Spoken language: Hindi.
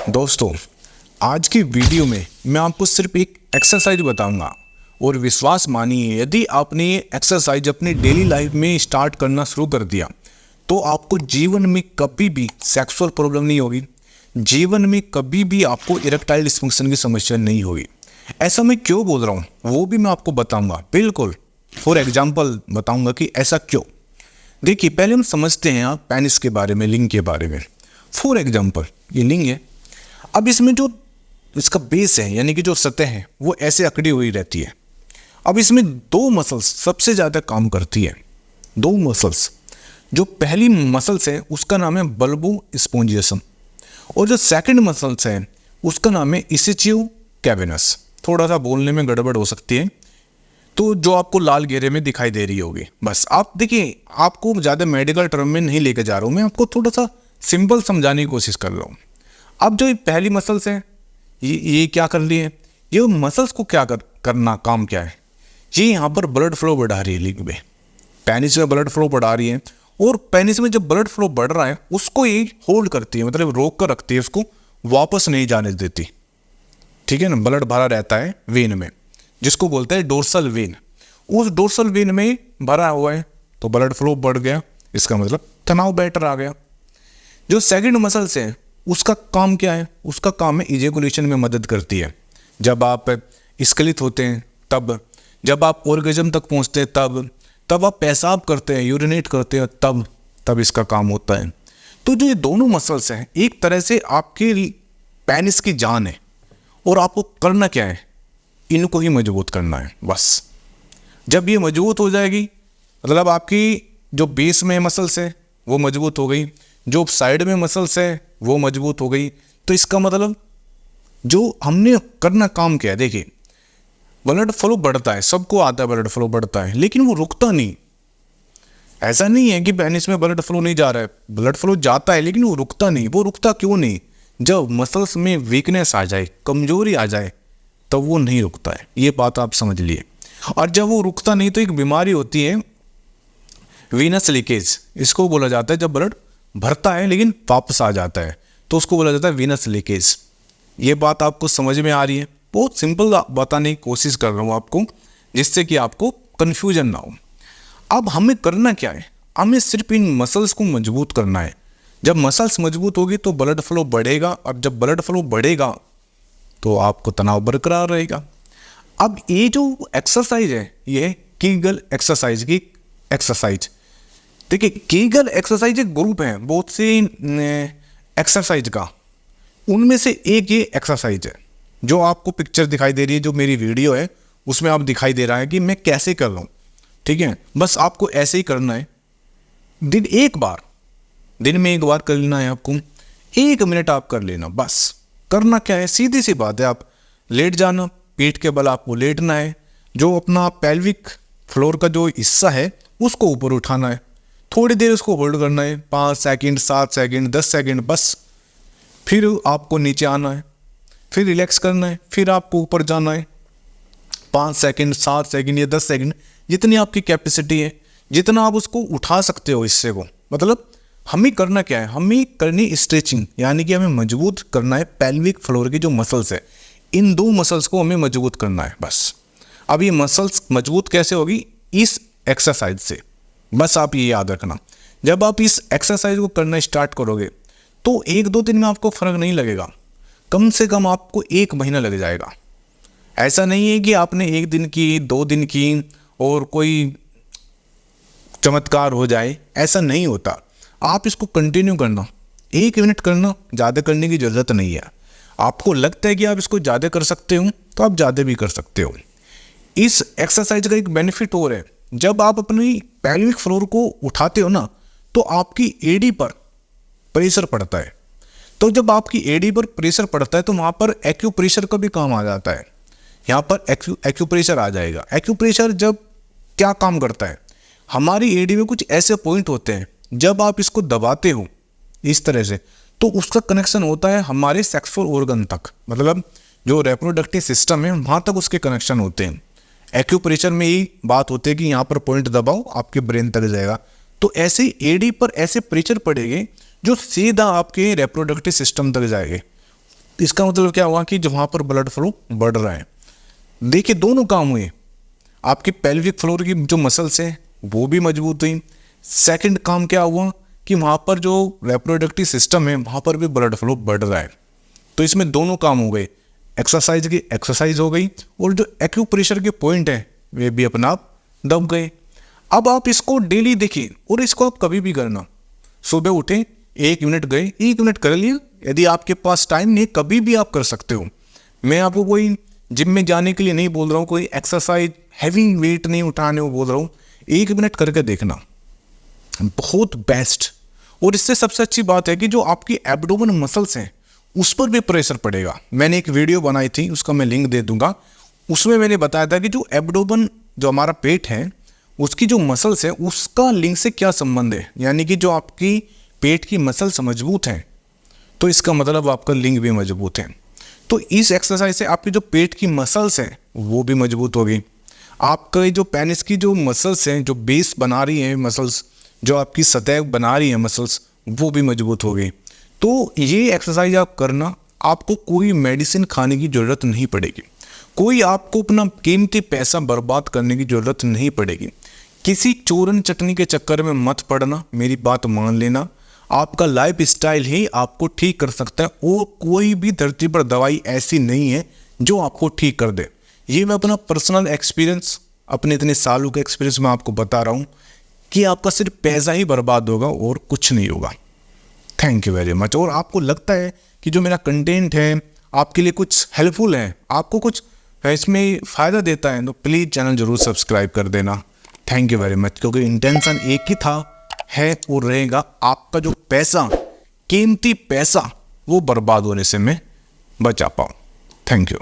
दोस्तों, आज की वीडियो में मैं आपको सिर्फ एक एक्सरसाइज बताऊंगा और विश्वास मानिए, यदि आपने ये एक्सरसाइज अपनी डेली लाइफ में स्टार्ट करना शुरू कर दिया तो आपको जीवन में कभी भी सेक्सुअल प्रॉब्लम नहीं होगी, जीवन में कभी भी आपको इरेक्टाइल डिस्फंक्शन की समस्या नहीं होगी। ऐसा मैं क्यों बोल रहा हूँ वो भी मैं आपको बताऊँगा, बिल्कुल फॉर एग्जाम्पल बताऊँगा कि ऐसा क्यों। देखिए, पहले हम समझते हैं आप पेनिस के बारे में, लिंग के बारे में। फॉर एग्जाम्पल ये लिंग है। अब इसमें जो इसका बेस है यानी कि जो सतह है वो ऐसे अकड़ी हुई रहती है। अब इसमें दो मसल्स सबसे ज़्यादा काम करती है। दो मसल्स, जो पहली मसल्स है उसका नाम है बल्बो स्पोंजियसम और जो सेकंड मसल्स है उसका नाम है इसिचियो कैविनस। थोड़ा सा बोलने में गड़बड़ हो सकती है, तो जो आपको लाल घेरे में दिखाई दे रही होगी। बस आप देखिए, आपको ज़्यादा मेडिकल टर्म में नहीं लेके जा रहा हूँ मैं, आपको थोड़ा सा सिंपल समझाने की कोशिश कर रहा हूँ। अब जो ये पहली मसल्स है ये क्या कर रही है, ये मसल्स को क्या करना काम क्या है, ये यहाँ पर ब्लड फ्लो बढ़ा रही है। लिंग में पेनिस में ब्लड फ्लो बढ़ा रही है और पेनिस में जब ब्लड फ्लो बढ़ रहा है उसको ये होल्ड करती है, मतलब रोक कर रखती है, उसको वापस नहीं जाने देती। ठीक है ना, ब्लड भरा रहता है वेन में जिसको बोलते हैं डोर्सल वेन। उस डोर्सल वेन में भरा हुआ है तो ब्लड फ्लो बढ़ गया, इसका मतलब तनाव बेटर आ गया। जो सेकंड मसल्स है उसका काम क्या है, उसका काम है इजेकुलेशन में मदद करती है। जब आप स्खलित होते हैं तब, जब आप ऑर्गेज्म तक पहुंचते हैं तब आप पेशाब करते हैं, यूरिनेट करते हैं तब इसका काम होता है। तो जो ये दोनों मसल्स हैं एक तरह से आपके पेनिस की जान है और आपको करना क्या है, इनको ही मजबूत करना है बस। जब ये मजबूत हो जाएगी मतलब आपकी जो बेस में मसल्स है वो मजबूत हो गई, जो साइड में मसल्स है वो मजबूत हो गई। तो इसका मतलब जो हमने करना काम किया है, देखिए ब्लड फ्लो बढ़ता है, सबको आता है ब्लड फ्लो बढ़ता है, लेकिन वो रुकता नहीं। ऐसा नहीं है कि पेनिस में ब्लड फ्लो नहीं जा रहा है, ब्लड फ्लो जाता है लेकिन वो रुकता नहीं। वो रुकता क्यों नहीं, जब मसल्स में वीकनेस आ जाए, कमजोरी आ जाए तब वो नहीं रुकता है। ये बात आप समझ लिए। और जब वो रुकता नहीं तो एक बीमारी होती है वीनस लीकेज, इसको बोला जाता है। जब ब्लड भरता है लेकिन वापस आ जाता है तो उसको बोला जाता है वीनस लीकेज। ये बात आपको समझ में आ रही है? बहुत सिंपल बताने की कोशिश कर रहा हूँ आपको, जिससे कि आपको कन्फ्यूजन ना हो। अब हमें करना क्या है, हमें सिर्फ इन मसल्स को मजबूत करना है। जब मसल्स मजबूत होगी तो ब्लड फ्लो बढ़ेगा और जब ब्लड फ्लो बढ़ेगा तो आपको तनाव बरकरार रहेगा। अब ये जो एक्सरसाइज है ये है कीगल एक्सरसाइज की एक्सरसाइज। देखिए, कीगल एक्सरसाइज एक ग्रुप है बहुत से एक्सरसाइज का, उनमें से एक ये एक्सरसाइज है जो आपको पिक्चर दिखाई दे रही है, जो मेरी वीडियो है उसमें आप दिखाई दे रहा है कि मैं कैसे कर रहा हूँ। ठीक है, बस आपको ऐसे ही करना है। दिन में एक बार कर लेना है आपको, 1 मिनट आप कर लेना बस। करना क्या है, सीधी सी बात है, आप लेट जाना, पीठ के बल आपको लेटना है, जो अपना पेल्विक फ्लोर का जो हिस्सा है उसको ऊपर उठाना है, थोड़ी देर उसको होल्ड करना है, 5 सेकंड 7 सेकंड 10 सेकंड बस। फिर आपको नीचे आना है, फिर रिलैक्स करना है, फिर आपको ऊपर जाना है, 5 सेकंड 7 सेकंड या 10 सेकंड, जितनी आपकी कैपेसिटी है, जितना आप उसको उठा सकते हो हिस्से को। मतलब हमें करना क्या है, हमें करनी स्ट्रेचिंग, यानी कि हमें मजबूत करना है पेल्विक फ्लोर की जो मसल्स है, इन दो मसल्स को हमें मजबूत करना है बस। अब ये मसल्स मजबूत कैसे होगी, इस एक्सरसाइज से। बस आप ये याद रखना, जब आप इस एक्सरसाइज को करना स्टार्ट करोगे तो 1-2 दिन में आपको फर्क नहीं लगेगा, कम से कम आपको 1 महीना लग जाएगा। ऐसा नहीं है कि आपने 1 दिन की 2 दिन की और कोई चमत्कार हो जाए, ऐसा नहीं होता। आप इसको कंटिन्यू करना, 1 मिनट करना, ज़्यादा करने की ज़रूरत नहीं है। आपको लगता है कि आप इसको ज़्यादा कर सकते हो तो आप ज़्यादा भी कर सकते हो। इस एक्सरसाइज का एक बेनिफिट और है, जब आप अपनी पेल्विक फ्लोर को उठाते हो ना तो आपकी एडी पर प्रेशर पड़ता है। तो जब आपकी एडी पर प्रेशर पड़ता है तो वहाँ पर एक्यूप्रेशर का भी काम आ जाता है। यहाँ पर एक्यूप्रेशर आ जाएगा। एक्यूप्रेशर जब क्या काम करता है, हमारी एडी में कुछ ऐसे पॉइंट होते हैं, जब आप इसको दबाते हो इस तरह से तो उसका कनेक्शन होता है हमारे सेक्सुअल ऑर्गन तक, मतलब जो रिप्रोडक्टिव सिस्टम है वहाँ तक उसके कनेक्शन होते हैं। एक्यूप्रेशर में ही बात होती है कि यहाँ पर पॉइंट दबाओ आपके ब्रेन तक जाएगा। तो ऐसे एडी पर ऐसे प्रेशर पड़ेंगे जो सीधा आपके रिप्रोडक्टिव सिस्टम तक जाएंगे। इसका मतलब क्या हुआ कि जहाँ पर ब्लड फ्लो बढ़ रहा है। देखिए दोनों काम हुए, आपकी पेल्विक फ्लोर की जो मसल्स हैं वो भी मजबूत हुई। सेकंड काम क्या हुआ कि वहाँ पर जो रेप्रोडक्टिव सिस्टम है वहाँ पर भी ब्लड फ्लो बढ़ रहा है। तो इसमें दोनों काम हो गए, एक्सरसाइज की एक्सरसाइज हो गई और जो एक्यूप्रेशर के पॉइंट है वे भी अपना आप दब गए। अब आप इसको डेली देखिए और इसको आप कभी भी करना। सुबह उठे 1 मिनट गए, 1 मिनट कर लिए, यदि आपके पास टाइम नहीं कभी भी आप कर सकते हो। मैं आपको कोई जिम में जाने के लिए नहीं बोल रहा हूँ, कोई एक्सरसाइज हैवी वेट नहीं उठाने को बोल रहा हूँ। 1 मिनट करके देखना, बहुत बेस्ट। और इससे सबसे अच्छी बात है कि जो आपकी एब्डोमेन मसल्स हैं उस पर भी प्रेशर पड़ेगा। मैंने एक वीडियो बनाई थी, उसका मैं लिंक दे दूंगा। उसमें मैंने बताया था कि जो एब्डोमेन जो हमारा पेट है उसकी जो मसल्स है उसका लिंक से क्या संबंध है, यानी कि जो आपकी पेट की मसल्स मजबूत हैं तो इसका मतलब आपका लिंग भी मजबूत है। तो इस एक्सरसाइज से आपकी जो पेट की मसल्स हैं वो भी मजबूत होगी। आपका जो पेनिस की जो मसल्स हैं, जो बेस बना रही हैं मसल्स, जो आपकी सतह बना रही हैं मसल्स, वो भी मजबूत हो गई। तो ये एक्सरसाइज आप करना, आपको कोई मेडिसिन खाने की ज़रूरत नहीं पड़ेगी, कोई आपको अपना कीमती पैसा बर्बाद करने की ज़रूरत नहीं पड़ेगी। किसी चूरन चटनी के चक्कर में मत पड़ना, मेरी बात मान लेना। आपका लाइफ स्टाइल ही आपको ठीक कर सकता है और कोई भी धरती पर दवाई ऐसी नहीं है जो आपको ठीक कर दे। ये मैं अपना पर्सनल एक्सपीरियंस, अपने इतने सालों का एक्सपीरियंस मैं आपको बता रहा हूँ कि आपका सिर्फ पैसा ही बर्बाद होगा और कुछ नहीं होगा। Thank you very much. और आपको लगता है कि जो मेरा कंटेंट है आपके लिए कुछ हेल्पफुल है, आपको कुछ इसमें फ़ायदा देता है, तो प्लीज़ चैनल ज़रूर सब्सक्राइब कर देना। Thank you very much. क्योंकि इंटेंशन एक ही था, है और रहेगा, आपका जो पैसा, कीमती पैसा, वो बर्बाद होने से मैं बचा पाऊँ। Thank you.